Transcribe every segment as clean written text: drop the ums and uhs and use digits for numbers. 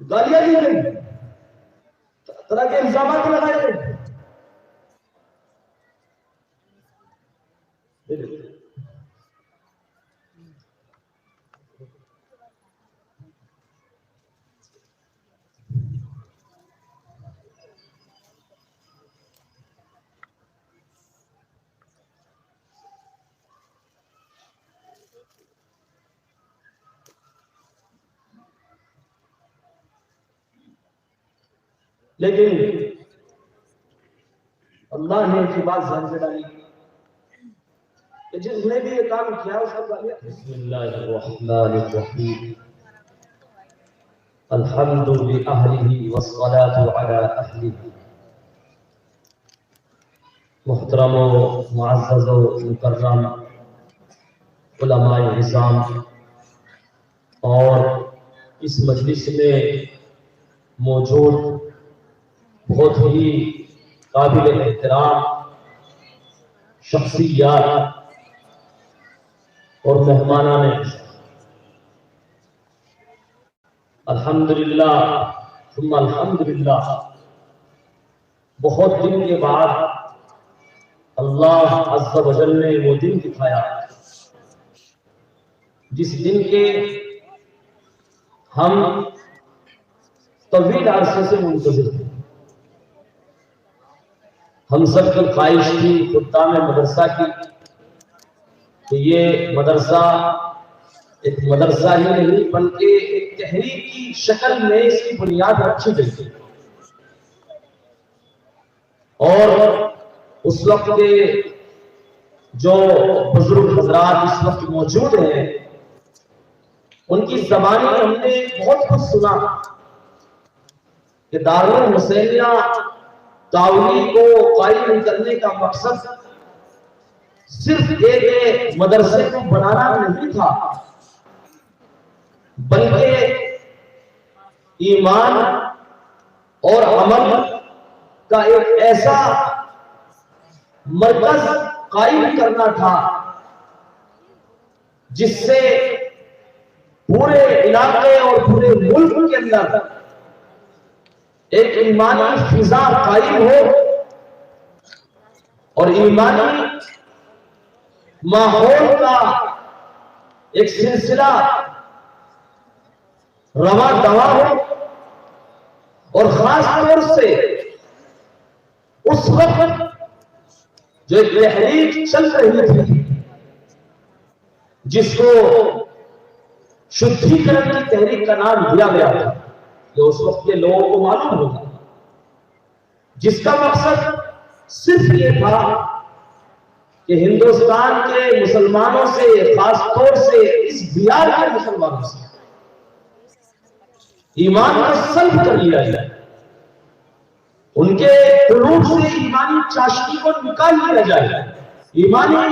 گالیاں دی گئی، طرح کے الزامات لگائے گئے. لیکن اللہ نے ایک بات ذہن سے ڈالی کہ جس نے بھی یہ کام کیا اس کو گالیاں. بسم اللہ الرحمن الرحیم الحمد لأہلہ والصلاة علی اہلہ. محترم و معزز و مکرم علماء نظام اور اس مجلس میں موجود بہت ہی قابل احترام شخصیات اور مہمانان الحمدللہ ثم الحمدللہ، بہت دن کے بعد اللہ عز و جل نے وہ دن دکھایا جس دن کے ہم طویل عرصے سے منتظر تھے. ہم سب کی خواہش تھی خدام مدرسہ کی کہ یہ مدرسہ ایک مدرسہ ہی نہیں بلکہ ایک تحریک کی شکل میں اس کی بنیاد رکھی گئی تھی. اور اس وقت کے جو بزرگ حضرات اس وقت موجود ہیں ان کی زبانی ہم نے بہت کچھ سنا کہ دارالحسینیہ تعاونی کو قائم کرنے کا مقصد صرف ایک مدرسے کو بنانا نہیں تھا بلکہ ایمان اور عمل کا ایک ایسا مرکز قائم کرنا تھا جس سے پورے علاقے اور پورے ملک کے اندر ایک ایمانی فضا قائم ہو اور ایمانی ماحول کا ایک سلسلہ رواں دواں ہو. اور خاص طور سے اس وقت جو ایک تحریک چل رہی تھی جس کو شدھیکرن کی تحریک کا نام دیا گیا تھا، کہ اس وقت کے لوگوں کو معلوم ہوگا، جس کا مقصد صرف یہ تھا کہ ہندوستان کے مسلمانوں سے خاص طور سے اس بہار کے مسلمانوں سے ایمان کو سلب کر لیا جائے، ان کے قلوب سے ایمانی چاشنی کو نکال لیا جائے. ایمانی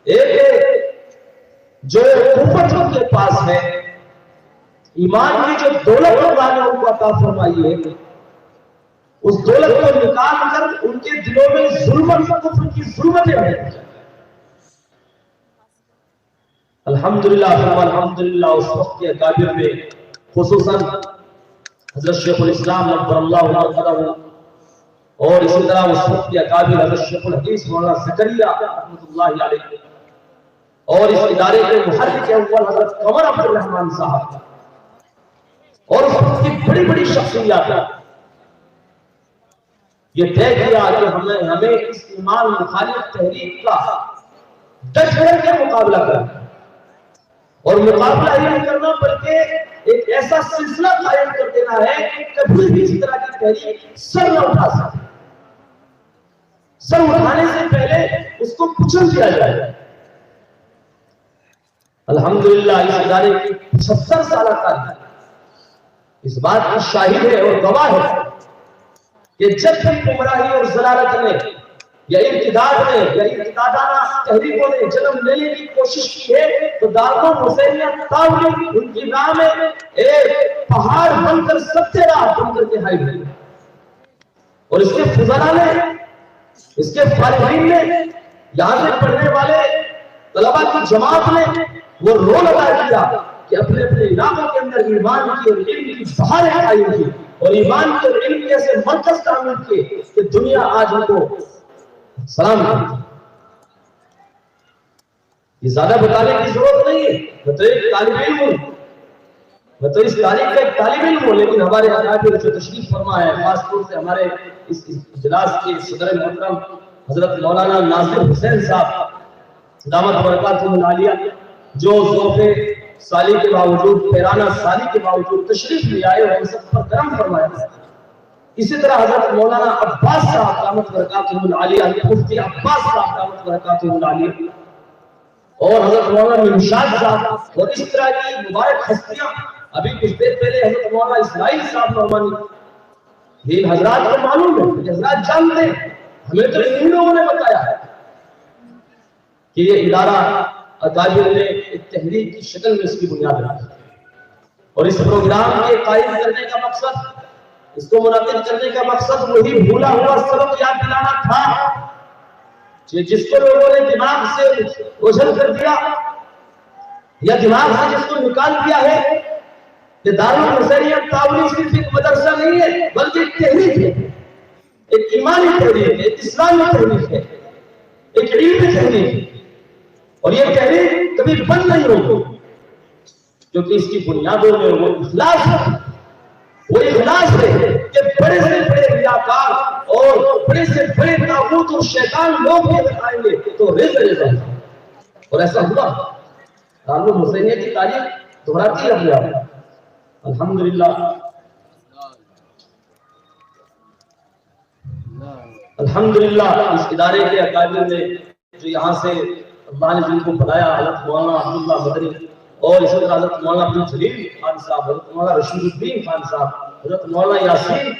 ایک جو قوت ان کے پاس ہے، ایمان کی جو دولت اللہ نے ان کو عطا فرمائی ہے، اس دولت کو نکال کر ان کے دلوں میں ظلمت کفر کی ظلمتیں ہٹا جائیں. الحمدللہ ثم الحمدللہ اس وقت کے اکابر میں خصوصاً حضرت شیخ الاسلام نور اللہ مرقدہ اور اسی طرح اس وقت کے اکابر حضرت شیخ الحدیث مولانا زکریا رحمۃ اللہ علیہ اور اس ادارے کے محرک اول حضرت قمر عبد الرحمن صاحب اور اس وقت کی بڑی بڑی شخصیات یہ طے کیا کہ ہمیں اس ایمان مخالف تحریک کا ڈٹ کر کے مقابلہ کرنا، اور مقابلہ ہی نہیں کرنا بلکہ ایک ایسا سلسلہ قائم کر دینا ہے کہ کبھی بھی اس طرح کی تحریک سر نہ اٹھا سکے. سر اٹھانے سے پہلے اس کو کچل دیا جائے. الحمدللہ اس ادارے کی 76 سالہ تاریخ اس بات کی شاہد ہے اور گواہ ہے کہ جب بھی گمراہی اور ضلالت نے یا ارتداد نے یا ارتدادانہ تحریکوں نے جنم لینے کی کوشش کی ہے تو دارالحسینیہ تعاونی ان کی راہ میں ایک پہاڑ بن کر سچے راہ بن کر کے ہائی ہوئی. اور اس کے فضلاء نے، اس کے فارغین نے، یہاں سے پڑھنے والے طلبہ کی جماعت نے وہ رول ادا کیا کہ اپنے اپنے علاقوں کے اندر ایمان کی اور علم کی بہاریں قائم کی اور ایمان کے اور علم کے ایسے مرکز تعمیر کیے کہ دنیا آج ان کو سلام کرتی ہے۔ یہ زیادہ بتانے کی ضرورت نہیں ہے، میں تو ایک طالب علم ہوں، میں تو اس تاریخ کا ایک طالب علم ہوں، لیکن ہمارے اکابر جو تشریف فرما ہے، خاص طور سے ہمارے اس اجلاس کے صدر محترم حضرت مولانا ناصر حسین صاحب دامت برکاتہ العالیہ، جو ذوق سالی کے باوجود، پیرانہ سالی کے باوجود تشریف لے آئے اور ہم سب پر کرم فرمایا ہے۔ اسی طرح حضرت مولانا عباس صاحب دامت برکاتہ العالیہ، مفتی عباس صاحب دامت برکاتہ العالیہ، اور حضرت مولانا نشاد صاحب، اور اس طرح کی مبارک ہستیاں، ابھی کچھ دیر پہلے حضرت مولانا اسماعیل صاحب نعمانی، یہ حضرات کو معلوم ہے، یہ حضرات جانتے ہیں، ہمیں تو انہی لوگوں نے بتایا ہے کہ یہ ادارہ اکابر نے ایک تحریک کی شکل میں اس کی بنیاد رکھی، اور اس پروگرام کے قائم کرنے کا مقصد، اس کو منعقد کرنے کا مقصد وہی بھولا ہوا سبق یاد دلانا تھا جس کو لوگوں نے دماغ سے اوجھل کر دیا یا دماغ سے جس کو نکال دیا ہے کہ دارالحسینیہ تعاونی صرف ایک مدرسہ نہیں ہے بلکہ ایک تحریک ہے، ایک ایمانی تحریک ہے، ایک اسلامی تحریک ہے، ایک علمی تحریک ہے، اور یہ تحریک کبھی بند نہیں ہوگی کیونکہ اس کی بنیادوں میں وہ اخلاص ہے، وہ اخلاص ہے کہ بڑے سے بڑے ریاکار اور بڑے سے بڑے طاغوت اور شیطان لوگ بھی آئیں گے تو رزق ہے، اور ایسا ہوا۔ دارالحسینیہ کی تاریخ دہراتی رہی ہے، الحمدللہ الحمدللہ اس ادارے کے اکابر نے جو یہاں سے اللہ نے جن کو بلایا، حضرت مولانا عبداللہ مدنی اور اس طرح حضرت مولانا عبد الجلیل خان صاحب، حضرت مولانا رشید الدین خان صاحب، حضرت مولانا یاسین،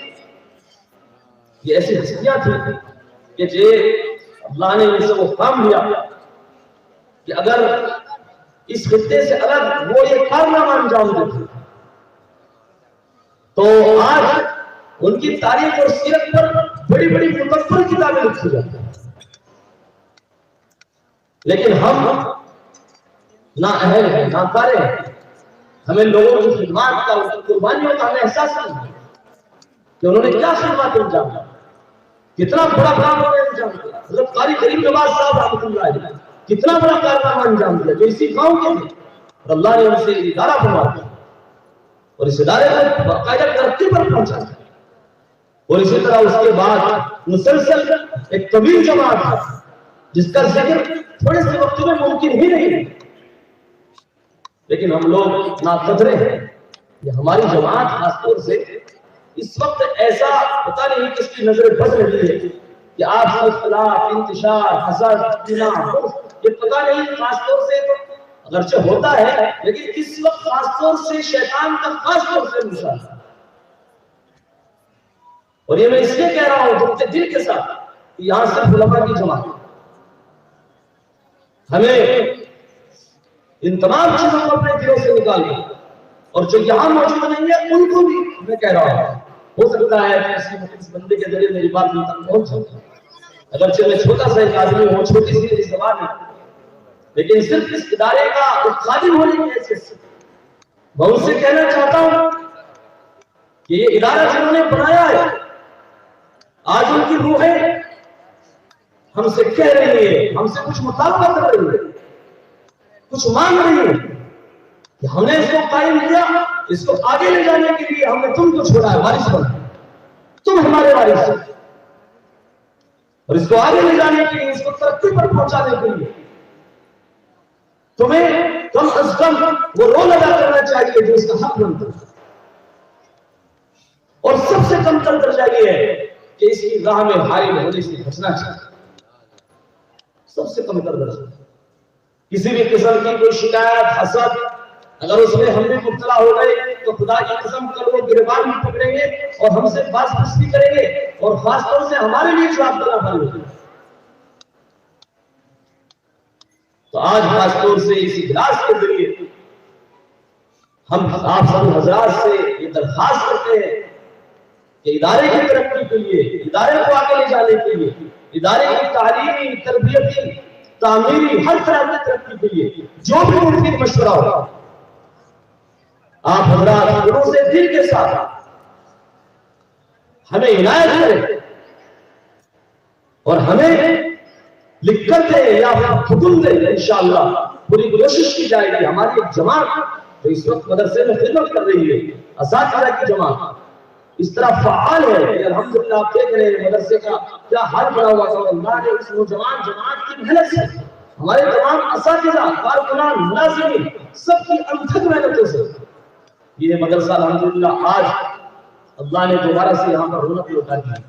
یہ ایسی ہستیاں تھیں کہ جو اللہ نے ان سے وہ کام لیا کہ اگر اس خطے سے الگ وہ یہ کارنامہ انجام دیتے تو آج ان کی تاریخ اور سیرت پر بڑی بڑی مکمل کتابیں لکھی جاتی ہیں، لیکن ہم نہ اہل ہیں، نہ کارے ہیں، ہمیں لوگوں کی خدمات کا، ان کی قربانیوں کا ہمیں احساس نہیں ہے کہ انہوں نے کیا خدمات انجام دیا، کتنا بڑا کام انہوں نے انجام دیا۔ حضرت قاری غریب نواز صاحب رحمۃ اللہ علیہ کتنا بڑا کارنامہ انجام دیا، جو اسی گاؤں کے تھے، اور اللہ نے ان سے ادارہ بنا دیا اور اس ادارے کو باقاعدہ ترقی پر پہنچا دیا، اور اسی طرح اس کے بعد مسلسل ایک طویل جماعت ہے جس کا ذکر تھوڑے سے وقت میں ممکن ہی نہیں ہے، لیکن ہم لوگ ناقدرے ہیں۔ یہ ہماری جماعت خاص طور سے اس وقت ایسا پتہ نہیں کس کی نظر بد رہی ہے کہ آپ سے اختلاف، انتشار، حسد، کینہ، یہ پتہ نہیں خاص طور سے اگرچہ ہوتا ہے، لیکن اس وقت خاص طور سے شیطان کا خاص طور سے نشان ہے، اور یہ میں اس لیے کہہ رہا ہوں دکھتے دل کے ساتھ کہ یہاں صرف علماء کی جماعت، ہمیں ان تمام چیزوں کو اپنے دلوں سے نکالنا، اور جو یہاں موجود نہیں ہے ان کو بھی میں کہہ رہا ہوں، ہو سکتا ہے کہ اس بندے کے ذریعے میری بات ان تک پہنچ سکتی، اگرچہ میں چھوٹا سا ایک آدمی ہوں، چھوٹی سی میری زبان ہے، لیکن صرف اس ادارے کا خادم ہونے کی حیثیت سے میں ان سے کہنا چاہتا ہوں کہ یہ ادارہ جنہوں نے بنایا ہے، آج ان کی روحیں ہم سے کہہ رہی ہے، ہم سے کچھ مطالبہ کر رہی ہے، کچھ مانگ رہی ہے کہ ہم نے اس کو قائم کیا، اس کو آگے لے جانے کے لیے ہم نے تم کو چھوڑا ہے، وارث بنا، تم ہمارے وارث ہو، اور اس کو آگے لے جانے کے لیے، اس کو ترقی پر پہنچانے کے لیے تمہیں کم از کم وہ رول ادا کرنا چاہیے جو اس کا حق بنتا ہے، اور سب سے کم تر درجہ یہ ہے کہ اس کی راہ میں حائل ہونے سے بچنا چاہیے، سب سے کم تر درجہ۔ کسی بھی قسم کی کوئی شکایت، حسد، اگر اس میں ہم بھی مبتلا ہو گئے تو خدا کی قسم کر وہ گریبان میں پکڑیں گے اور ہم سے باز پرسی کریں گے، اور خاص طور سے ہمارے لیے جواب دینا بھاری ہوگی۔ تو آج خاص طور سے اس اجلاس کے ذریعے ہم آپ سب حضرات سے یہ درخواست کرتے ہیں کہ ادارے کی ترقی کے لیے، ادارے کو آگے لے جانے کے لیے، ادارے کی تعلیمی، تربیتی، تعمیری، ہر طرح کی ترقی کے لیے جو بھی ممکن مشورہ ہوگا آپ حضرات دلوں سے دل کے ساتھ ہمیں عنایت کریں اور ہمیں لکھ کر دیں یا حکم دیں. انشاءاللہ پوری کوشش کی جائے گی. ہماری ایک جماعت جو اس وقت مدرسے میں خدمت کر رہی ہے، اساتذہ کی جماعت اس طرح فعال ہے کہ الحمدللہ آپ دیکھ رہے ہیں مدرسے کا کیا حال بنا ہوا تھا. اللہ نے اس نوجوان جماعت کی محنت سے، ہمارے تمام اساتذہ، کارکنان، ملازمین سب کی انتھک محنتوں سے یہ مدرسہ الحمدللہ آج اللہ نے دوبارہ سے یہاں پر رونق لوٹا دی.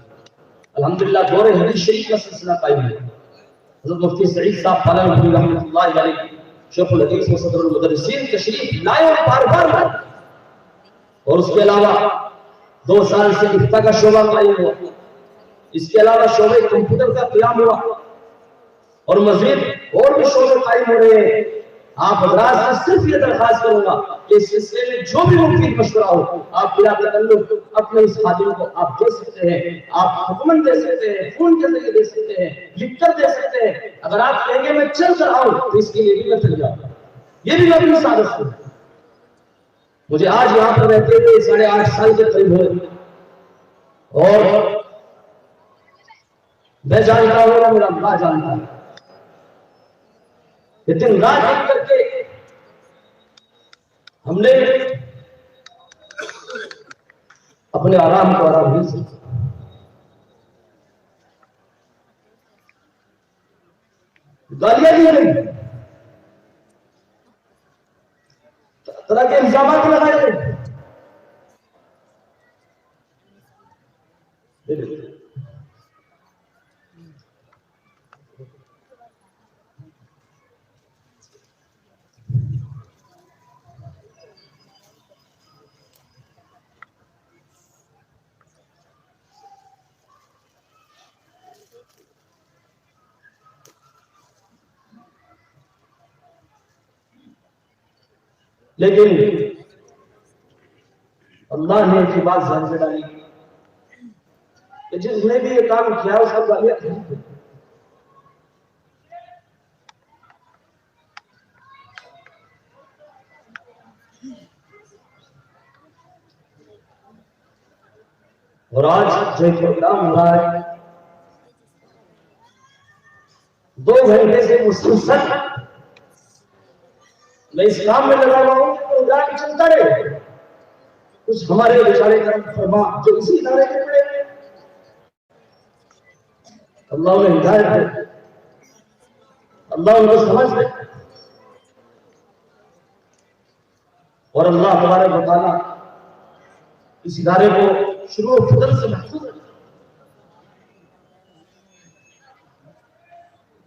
الحمدللہ دور حدیث شریف کا سلسلہ قائم ہے. حضرت مفتی سعید صاحب پالنپوری رحمۃ اللہ علیہ شیخ الحدیث و صدر المدرسین تشریف لائے اور بار بار لائے. اور اس کے علاوہ 2 سال سے افتاء کا شعبہ قائم ہوا. اس کے علاوہ شعبہ کمپیوٹر کا قیام ہوا اور مزید اور بھی شعبے قائم ہو رہے ہیں. آپ حضرات سے صرف یہ درخواست کروں گا کہ اس سلسلے میں جو بھی مفید مشورہ ہو آپ بلا تکلف اپنے اس خادم کو آپ دے سکتے ہیں. آپ حکومت دے سکتے ہیں، فون کے ذریعے دے سکتے ہیں، لکھ کر دے سکتے ہیں. اگر آپ کہیں گے میں چل کر آؤں تو اس کے لیے بھی میں چل جاؤں. یہ بھی میں اپنی سعادت سے مجھے آج یہاں پر رہتے ہوئے 8.5 سال کے قریب ہوئے اور میں جانتا ہوں میرا اللہ جانتا ہے کہ دن رات ایک کر کے ہم نے اپنے آرام کو آرام نہیں سکتا. گالیاں دی نہیں، طرح کے الزامات لگائے گئے. لیکن اللہ نے ایک بات ذہن سے ڈالی کہ جس نے بھی یہ کام کیا اس کا گالیاں تھی. اور آج جو پروگرام ہو رہا ہے 2 گھنٹے سے مسلسل میں اس کام میں لگا ہوا ہوں کہ پروگرام چلتا رہے. کچھ ہمارے بیچارے کرم فرما جو اسی ادارے کے پڑے ہیں، اللہ انہیں ہدایت دے، اللہ ان کو سمجھ دے اور اللہ تبارک و تعالیٰ اس ادارے کو شروع و فتن سے محفوظ رکھے.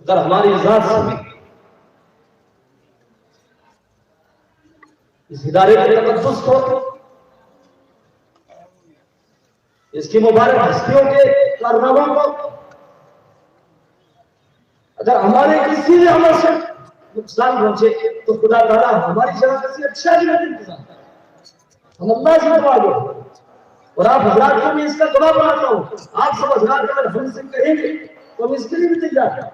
اگر ہماری ذات سے اس ادارے کے تقدس کو، اس کی مبارک ہستیوں کے کارناموں کو اگر ہمارے کسی بھی عمل سے نقصان پہنچے تو خدا تعالیٰ ہماری جگہ سے اچھا ہی نہیں انتظام کرے. ہم اللہ سے دعا دیں اور آپ حضرات کو میں اس کا گواہ بناتا ہوں. آپ سب حضرات اگر ہم سے کہیں گے تو ہم اس کے لیے بھی تیار ہیں،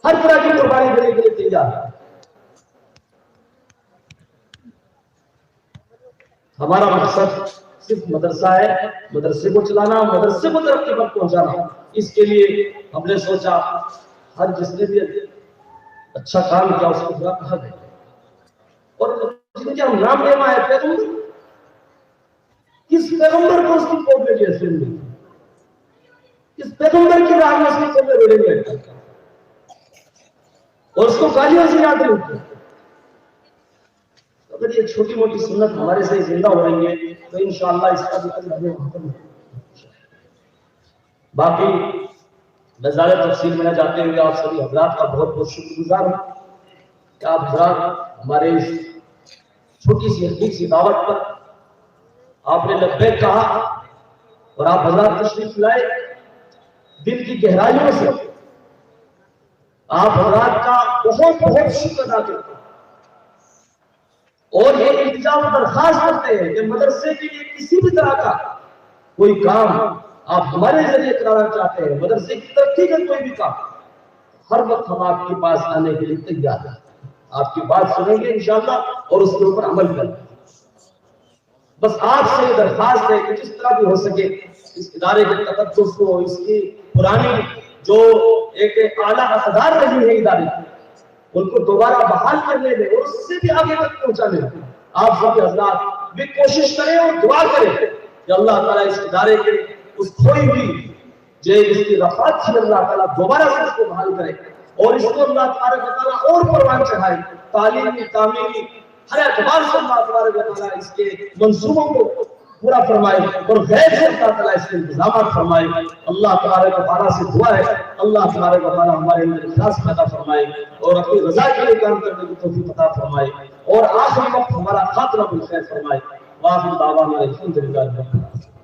ہر طرح کی قربانی دینے کے لیے تیار ہیں. ہمارا مقصد صرف مدرسہ ہے، مدرسے کو چلانا، مدرسے کو ترقی پر پہنچانا. اس کے لیے ہم نے سوچا ہر جس نے بھی اچھا کام کیا اس کو برا کہا گیا اور جن کے ہم نام لینا ہے پیغمبر، کس پیغمبر کو اس کی قوم میں جیسے ملی، کس پیغمبر کی راہ میں اس کی قوم میں روڑیں گے اور اس کو گالیوں سے یاد نہیں. اگر یہ چھوٹی موٹی سنت ہمارے سے زندہ ہو رہی ہے تو انشاءاللہ اس کا بھی قدر ہمیں وہاں پر ملے. باقی میں زیادہ تفصیل میں نہ جاتے ہوئے آپ سبھی حضرات کا بہت بہت شکر گزار ہوں کہ آپ حضرات ہمارے اس چھوٹی سی حقیق سی دعوت پر آپ نے لبیک کہا اور آپ حضرات تشریف لائے. دل کی گہرائیوں سے آپ حضرات کا بہت بہت شکر ادا کرتے ہیں اور یہ التجا و درخواست کرتے ہیں کہ مدرسے کے لیے کسی بھی طرح کا کوئی کام آپ ہمارے ذریعے کرانا چاہتے ہیں، مدرسے کی ترقی کا کوئی بھی کام، ہر وقت ہم آپ کے پاس آنے کے لیے تیار ہیں. آپ کی بات سنیں گے انشاءاللہ اور اس کے اوپر عمل کریں گے۔ بس آپ سے درخواست ہے کہ جس طرح بھی ہو سکے اس ادارے کے تقدس کو، اس کی پرانی جو ایک اعلیٰ اقدار رہی ہے ادارے کی، ان کو دوبارہ بحال کرنے میں اور اس سے بھی آگے تک پہنچانے میں آپ سب حضرات بھی کوشش کریں اور دعا کریں کہ اللہ تعالیٰ اس ادارے کے اس کھوئی ہوئی جو اس کی رفعت تھی اللہ تعالیٰ دوبارہ سے اس کو بحال کرے اور اس کو اللہ تعالیٰ اور پروان چڑھائے، تعلیمی تعمیری ہر اعتبار سے اللہ تعالیٰ اس کے منصوبوں کو پورا فرمائے اور غیر سے اللہ تعالیٰ اس کے انتظامات فرمائے۔ اللہ تعالیٰ سے دعا ہے اللہ تعالیٰ ہمارے اندر اخلاص پیدا فرمائے اور اپنی رضا کے لیے کام کرنے کی توفیق عطا فرمائے اور آخری وقت ہمارا خاتمہ بالخیر فرمائے۔ وآخر دعوانا الحمدللہ رب العالمین۔